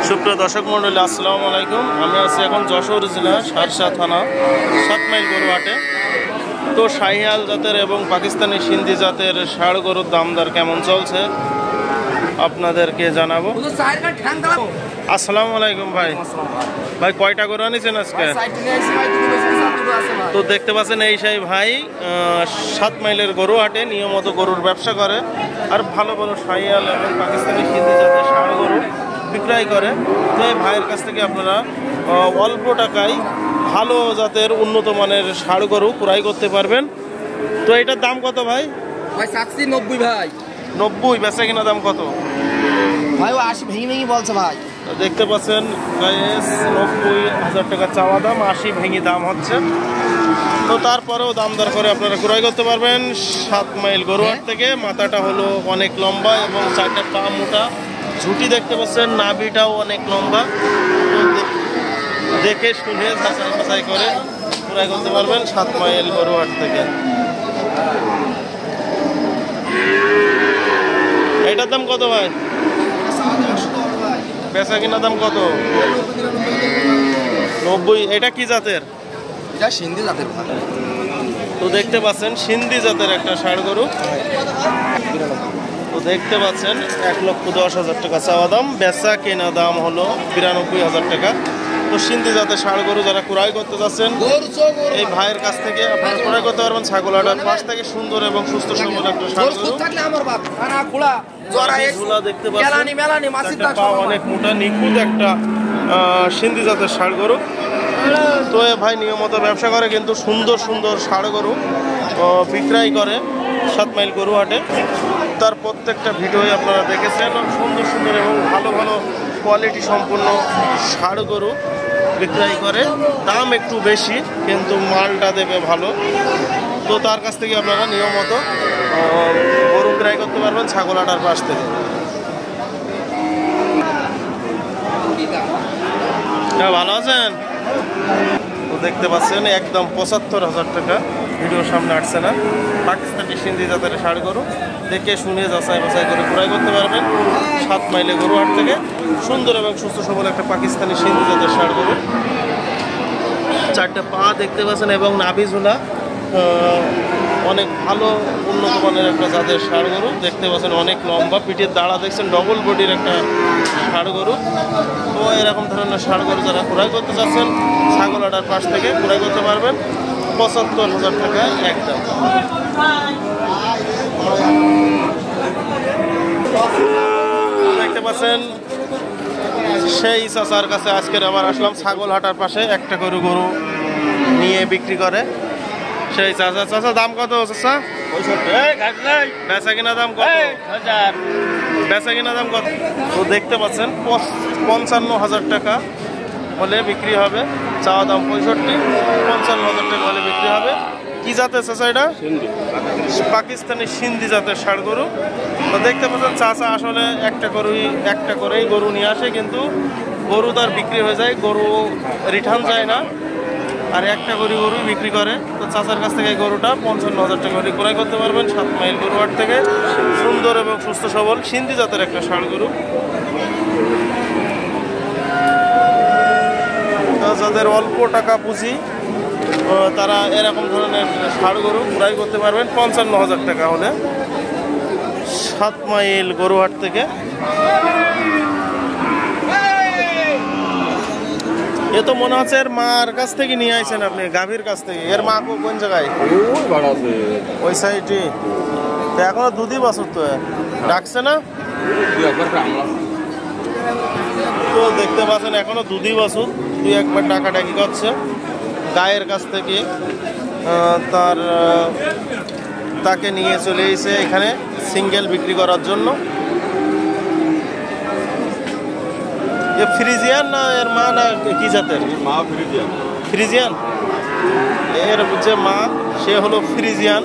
সুপ্রিয় দর্শক মন্ডলী, আসসালামু আলাইকুম। আমি আছি এখন যশোর জেলা শার্শা থানা 7 মাইল গরু হাটে। তো শাহিয়াল জাতের এবং পাকিস্তানি সিন্ধি জাতের ষাঁড় গরুর দাম দর কেমন চলছে আপনাদেরকে জানাবো। আসসালামু আলাইকুম ভাই। ভাই কয়টা গরু আনিছেন আজকে? তো দেখতে পাচ্ছেন এই সেই ভাই 7 মাইলের গরু হাটে নিয়মিত গরুর ব্যবসা করে আর ভালো ভালো শাহিয়াল এবং পাকিস্তানি সিন্ধি জাতের ষাঁড় গরু বিক্রয় করে। তো এই ভাইয়ের কাছ থেকে আপনারা অল্প টাকায় ভালো জাতের উন্নত মানের ষাঁড় গরু ক্রয় করতে পারবেন। তো এটার দাম কত ভাই? ভাই 90 ভাই। 90 বেচা কিনা দাম কত ভাই? ও 80 ভেঙে ভেঙে বলছে ভাই। দেখতে পাচ্ছেন 90,000 টাকা চাওয়া দাম, 80 ভেঙে দাম হচ্ছে। তো তারপরেও দাম দর করে আপনারা ক্রয় করতে পারবেন 7 মাইল গরু হাট থেকে। মাথাটা হলো অনেক লম্বা এবং 4টা পা মোটা, ঝুঁটি দেখতে পাচ্ছেন, নাভিটাও অনেক লম্বা। দেখে শুনে যাচাই বাছাই করে ক্রয় করতে পারবেন 7 মাইল গরু হাট থেকে। এটার দাম কত ভাই? বেচা কিনা দাম কত? 90। এটা কি জাতের? এটা সিন্ধি জাতের ভাই। তো দেখতে পাচ্ছেন সিন্ধি জাতের একটা ষাঁড় গরু। তো দেখতে পাচ্ছেন 1,10,000 টাকা চাওয়া দাম, বেচা কেনা দাম হলো 92,000 টাকা। তো সিন্ধি জাতের ষাঁড় গরু যারা ক্রয় করতে যাচ্ছেন এই ভাইয়ের কাছ থেকে আপনারা ক্রয় করতে পারবেন। ছাগলহাটার পাশ থেকে সুন্দর এবং সুস্থ সবল একটা ষাঁড় গরু। দেখতে পাচ্ছেন পা অনেক মোটা, নিখুঁত একটা সিন্ধি জাতের ষাঁড় গরু। তো এ ভাই নিয়মিত ব্যবসা করে, কিন্তু সুন্দর সুন্দর ষাঁড় গরু বিক্রয় করে 7 মাইল গরু হাটে। তার প্রত্যেকটা ভিডিওই আপনারা দেখেছেন। সুন্দর সুন্দর এবং ভালো ভালো কোয়ালিটি সম্পূর্ণ ষাঁড় গরু বিক্রয় করে। দাম একটু বেশি, কিন্তু মালটা দেবে ভালো। তো তার কাছ থেকে আপনারা নিয়মিত গরু ক্রয় করতে পারবেন ছাগলহাটার পাশ থেকে। ভালো আছেন? তো দেখতে পাচ্ছেন একদম 75,000 টাকা। ভিডিওর সামনে আসছে না। পাকিস্তানি সিন্ধি জাতের ষাঁড় গরু দেখে শুনে যাচাই বাছাই করে ক্রয় করতে পারবেন 7 মাইলে গরু হাট থেকে। সুন্দর এবং সুস্থ সবল একটা পাকিস্তানি সিন্ধি জাতের ষাঁড় গরু। 4টা পা দেখতে পাচ্ছেন এবং নাভি ঝুলা অনেক ভালো উন্নত মানের একটা জাতের ষাঁড় গরু। দেখতে পাচ্ছেন অনেক লম্বা, পিঠের দাঁড়া দেখছেন ডবল বডির একটা ষাঁড় গরু। তো এরকম ধরনের ষাঁড় গরু যারা ক্রয় করতে চাচ্ছেন ছাগলহাটার পাশ থেকে ক্রয় করতে পারবেন 75,000 টাকা একদম। দেখতে পাচ্ছেন সেই চাচার কাছে আজকের আবার আসলাম। ছাগলহাটার পাশে একটা গরু নিয়ে বিক্রি করে সেই চাচা। চাচা দাম কত চাচা? বেচা কিনা দাম কত? বেচা কিনা দাম কত? তো দেখতে পাচ্ছেন 55,000 টাকা হলে বিক্রি হবে। চাওয়া দাম 65, 55,000 টাকা হলে বিক্রি হবে। কি জাতের চাচা এটা? পাকিস্তানি সিন্ধি জাতের ষাঁড় গরু। তো দেখতে পাচ্ছেন চাচা আসলে একটা করেই গরু নিয়ে আসে, কিন্তু গরু তার বিক্রি হয়ে যায়, গরু রিটার্ন যায় না, আর একটা গরু বিক্রি করে। তো চাচার কাছ থেকে গরুটা 55,000 টাকা হলে ক্রয় করতে পারবেন 7 মাইল গরু হাট থেকে। সুন্দর এবং সুস্থ সবল সিন্ধি জাতের একটা ষাঁড় গরু। যাদের অল্প টাকা পুঁজি তারা এরকম ধরনের ষাঁড় গরু ক্রয় করতে পারবেন 55,000 টাকা হলে 7 মাইল গরু হাট থেকে। এ তো মনে হচ্ছে এর মার কাছ থেকে নিয়ে আসছেন আপনি, গাভীর কাছ থেকে। এর মা কোন জায়গায়? ওই সাইডে। তো এখনো দুধই বাছুর তো ডাকছে না? তো দেখতে পাচ্ছেন এখনো দুধই বাছুর, 2-1 ডাকাডাকি করছে গায়ের কাছ থেকে। তাকে নিয়ে চলে এসে এখানে সিঙ্গেল বিক্রি করার জন্য। এ ফ্রিজিয়ান না এর মা না কি জাতের? মা ফ্রিজিয়ান। ফ্রিজিয়ান এর যে মা সে হলো ফ্রিজিয়ান,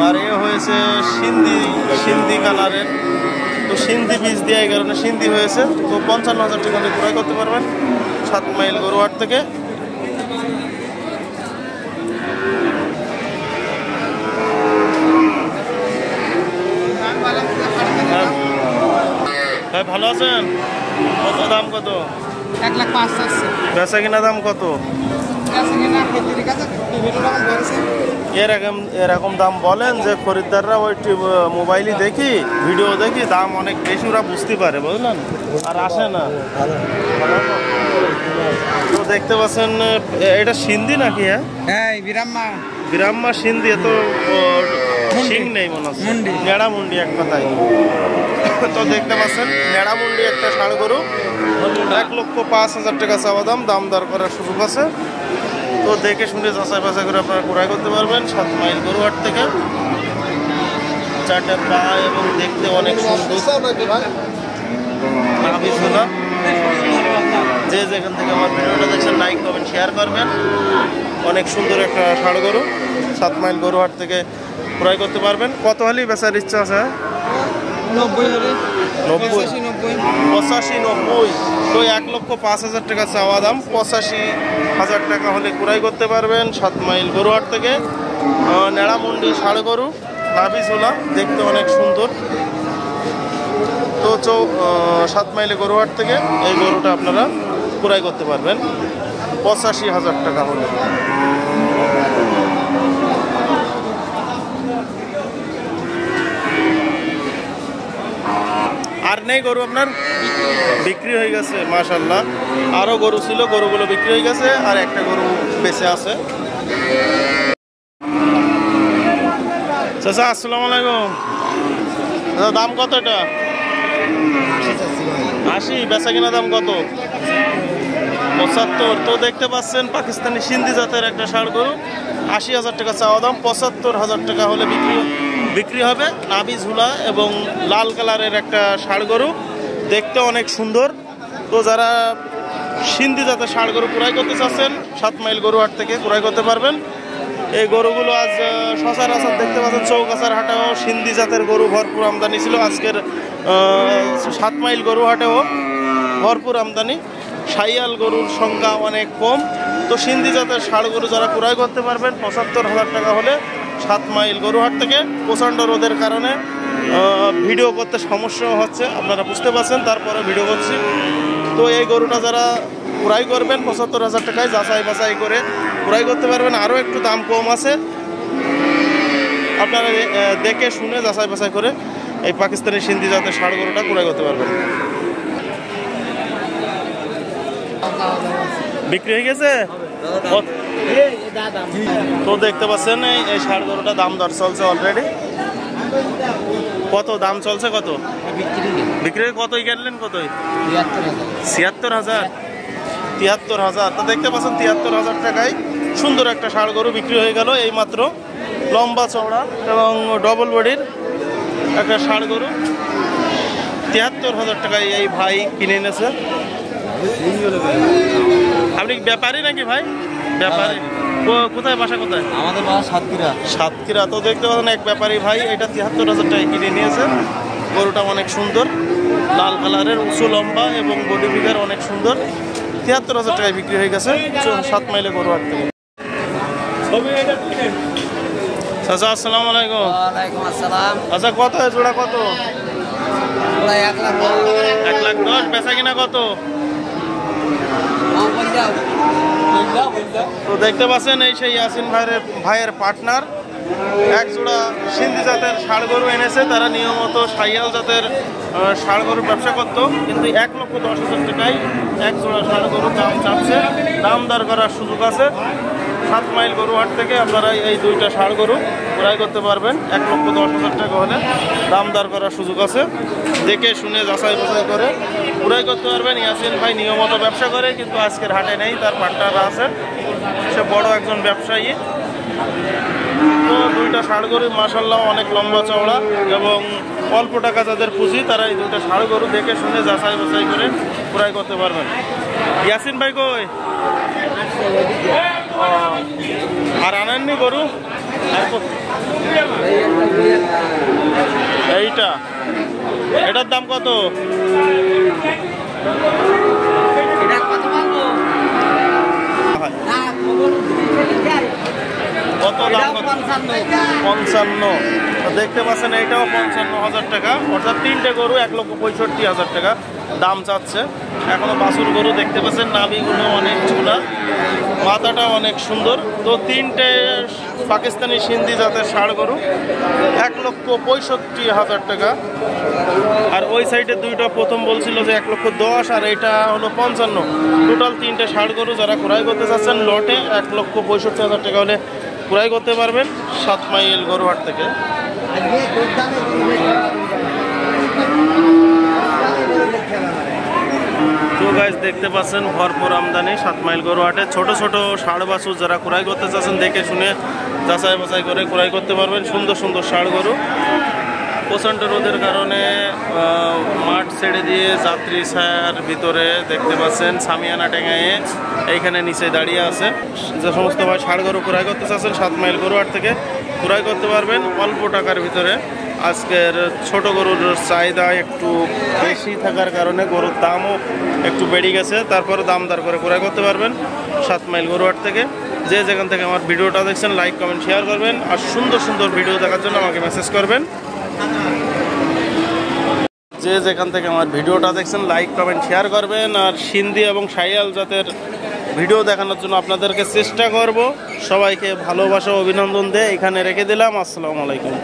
আর এ হয়েছে সিন্ধি কালারের। তো সিন্ধি বীজ দিয়ে এই কারণে সিন্ধি হয়েছে। তো 55,000 টাকা হলে ক্রয় করতে পারবেন 7 মাইল গরু হাট থেকে। ভাই ভালো আছেন? কত দাম কত? 1,05,000 আছে। বেচা কিনা দাম কত? এরকম দাম বলেন যে খরিদ্দাররা ওই মোবাইলে দেখি ভিডিও দেখি দাম অনেক বেশি ওরা বুঝতে পারে, বুঝলেন, আর আসে না। তো দেখতে পাচ্ছেন এটা সিন্ধি নাকি? হ্যাঁ, বিরাম্মা সিন্ধি। তো সিং নেই মনে হচ্ছে, নেড়া মুন্ডি এক কথায়। তো দেখতে পাচ্ছেন নেড়া মুন্ডি একটা ষাঁড় গরু, 1,05,000 টাকা চাওয়া দাম, দাম দর করার সুযোগ আছে। তো দেখে শুনে যাচাই বাছাই করে আপনারা ক্রয় করতে পারবেন 7 মাইল গরুহাট থেকে। 4টা পা এবং দেখতে অনেক সুন্দর। যে যেখান থেকে আমার ভিডিওটা দেখছেন লাইক কমেন্ট শেয়ার করবেন। অনেক সুন্দর একটা ষাঁড় গরু 7 মাইল গরুহাট থেকে ক্রয় করতে পারবেন। কত হলেই বেচার ইচ্ছা আছে? 90 85, 90। তো 1,05,000 টাকা চাওয়া দাম, 85,000 টাকা হলে ক্রয় করতে পারবেন 7 মাইল গরুহাট থেকে। নেড়ামুন্ডি ষাঁড় গরু, নাভি ঝোলা, দেখতে অনেক সুন্দর। তো 7 মাইলে গরুহাট থেকে এই গরুটা আপনারা ক্রয় করতে পারবেন 85,000 টাকা হলে। আর নেই গরু আপনার? বিক্রি হয়ে গেছে, মাশাআল্লাহ। আরও গরু ছিল, গরুগুলো বিক্রি হয়ে গেছে, আর একটা গরু বেঁচে আছে। চাচা আসসালামু আলাইকুম। দাম কত এটা? 80। বেচা কিনা দাম কত? 75। তো দেখতে পাচ্ছেন পাকিস্তানি সিন্ধি জাতের একটা ষাঁড় গরু, 80,000 টাকা চাওয়া দাম, 75,000 টাকা হলে বিক্রি হবে। নাভি ঝুলা এবং লাল কালারের একটা ষাঁড় গরু, দেখতে অনেক সুন্দর। তো যারা সিন্ধি জাতের ষাঁড় গরু ক্রয় করতে চাচ্ছেন 7 মাইল গরুহাট থেকে ক্রয় করতে পারবেন। এই গরুগুলো আজ সচরাচর দেখতে পাচ্ছেন চৌগাছার হাটেও সিন্ধি জাতের গরু ভরপুর আমদানি ছিল। আজকের 7 মাইল গরুহাটেও ভরপুর আমদানি। শাইয়াল গরুর সংখ্যা অনেক কম। তো সিন্ধি জাতের ষাঁড় গরু যারা ক্রয় করতে পারবেন 75,000 টাকা হলে 7 মাইল গরুহাট থেকে। প্রচণ্ড রোদের কারণে ভিডিও করতে সমস্যা হচ্ছে, আপনারা বুঝতে পারছেন, তারপরে ভিডিও করছি। তো এই গরুটা যারা ক্রয় করবেন 75,000 টাকায় যাচাই বাছাই করে ক্রয় করতে পারবেন। আরও একটু দাম কম আছে, আপনারা দেখে শুনে যাচাই বাছাই করে এই পাকিস্তানি সিন্ধি জাতের ষাঁড় গরুটা ক্রয় করতে পারবেন। বিক্রি হয়ে গেছে। তো দেখতে পাচ্ছেন এই ষাঁড় গরুটা দাম দর চলছে অলরেডি। কত দাম চলছে? কত বিক্রি? কতই কিনলেন? কতই? 76,000। 73,000। তো দেখতে পাচ্ছেন 73,000 টাকায় সুন্দর একটা ষাঁড় গরু বিক্রি হয়ে গেল এই মাত্র। লম্বা চওড়া এবং ডবল বডির একটা ষাঁড় গরু 73,000 টাকায় এই ভাই কিনে এনেছে। আপনি ব্যাপারী নাকি ভাই? ব্যাপারী। কোথায় বাসা? কোথায়? আমাদের বাসা সাতক্ষীরা। সাতক্ষীরা। তো দেখতে পাচ্ছেন এক ব্যাপারী ভাই এটা 73,000 টাকায় কিনে নিয়েছে। গরুটা অনেক সুন্দর, লাল কালারের, উঁচু লম্বা এবং বডি ফিগার অনেক সুন্দর। 73,000 টাকায় বিক্রি হয়ে গেছে 7 মাইলে গরুহাট থেকে। চাচা আসসালামু আলাইকুম। ওয়ালাইকুম আসসালাম। আচ্ছা, কত জোড়া? কত? 1,10,000। বেচা কিনা কত? তো দেখতে পাচ্ছেন এই সেই ইয়াসিন ভাইয়ের পার্টনার এক জোড়া সিন্ধি জাতের ষাঁড় গরু এনেছে। তারা নিয়মিত শাইয়াল জাতের ষাঁড় গরুর ব্যবসা করতো, কিন্তু 1,10,000 টাকায় এক জোড়া ষাঁড় গরু দাম চাচ্ছে। দাম দর করার সুযোগ আছে। 7 মাইল গরুহাট থেকে আপনারা এই দুইটা ষাঁড় গরু ক্রয় করতে পারবেন 1,10,000 টাকা হলে। দাম দর করার সুযোগ আছে, দেখে শুনে যাচাই বাছাই করে ক্রয় করতে পারবেন। ইয়াসিন ভাই নিয়মিত ব্যবসা করে, কিন্তু আজকের হাটে নেই, তার পার্টনাররা আছে, সে বড় একজন ব্যবসায়ী। তো দুইটা ষাঁড় গরু মাশাআল্লাহ অনেক লম্বা চওড়া এবং অল্প টাকা যাদের পুঁজি তারা এই দুইটা ষাঁড় গরু দেখে শুনে যাচাই বাছাই করে ক্রয় করতে পারবেন। ইয়াসিন ভাই কই? আর আনেননি গরু? এইটা, এটার দাম কত? কত দাম? 55। দেখতে পাচ্ছেন এইটাও 55,000 টাকা, অর্থাৎ 3টে গরু 1,65,000 টাকা। দাম চাচ্ছে। এখনো বাছুর গরু দেখতে পাচ্ছেন, নাভিগুলো অনেক ঝুলা, মাথাটা অনেক সুন্দর। তো 3টে পাকিস্তানি সিন্ধি জাতের ষাঁড় গরু 1,65,000 টাকা। আর ওই সাইডে 2টা প্রথম বলছিল যে 1,10,000, আর এটা হলো 55। টোটাল 3টে ষাঁড় গরু যারা ক্রয় করতে চাচ্ছেন লটে 1,65,000 টাকা হলে ক্রয় করতে পারবেন 7 মাইল গরুহাট থেকে। তো গাইস দেখতে পাচ্ছেন ভরপুর আমদানি 7 মাইল গরুহাটে। ছোট ছোট ষাঁড় বাছুর যারা ক্রয় করতে চাচ্ছেন দেখে শুনে যাচাই বাছাই করে ক্রয় করতে পারবেন। সুন্দর সুন্দর ষাঁড় গরু। প্রচণ্ড রোদের কারণে মাঠ ছেড়ে দিয়ে যাত্রী ছায়ার ভিতরে দেখতে পাচ্ছেন সামিয়ানা টেঙায়ে এইখানে নিচে দাঁড়িয়ে আছে। যে সমস্ত ভাই ষাঁড় গরু ক্রয় করতে চাচ্ছেন 7 মাইল গরুহাট থেকে ক্রয় করতে পারবেন অল্প টাকার ভিতরে। আজকের ছোট গরুর চাহিদা একটু বেশি থাকার কারণে গরুর দামও একটু বেড়ে গেছে, তারপরে দাম দর করে ক্রয় করতে পারবেন 7 মাইল গরুহাট থেকে। যে যেখান থেকে আমার ভিডিওটা দেখছেন লাইক কমেন্ট শেয়ার করবেন, আর সুন্দর সুন্দর ভিডিও দেখার জন্য আমাকে মেসেজ করবেন। যে যেখান থেকে আমার ভিডিওটা দেখছেন লাইক কমেন্ট শেয়ার করবেন, আর সিন্ধি এবং শাহিয়াল জাতের ভিডিও দেখানোর জন্য আপনাদেরকে চেষ্টা করব। সবাইকে ভালোবাসা অভিনন্দন দিয়ে এখানে রেখে দিলাম। আসসালামু আলাইকুম।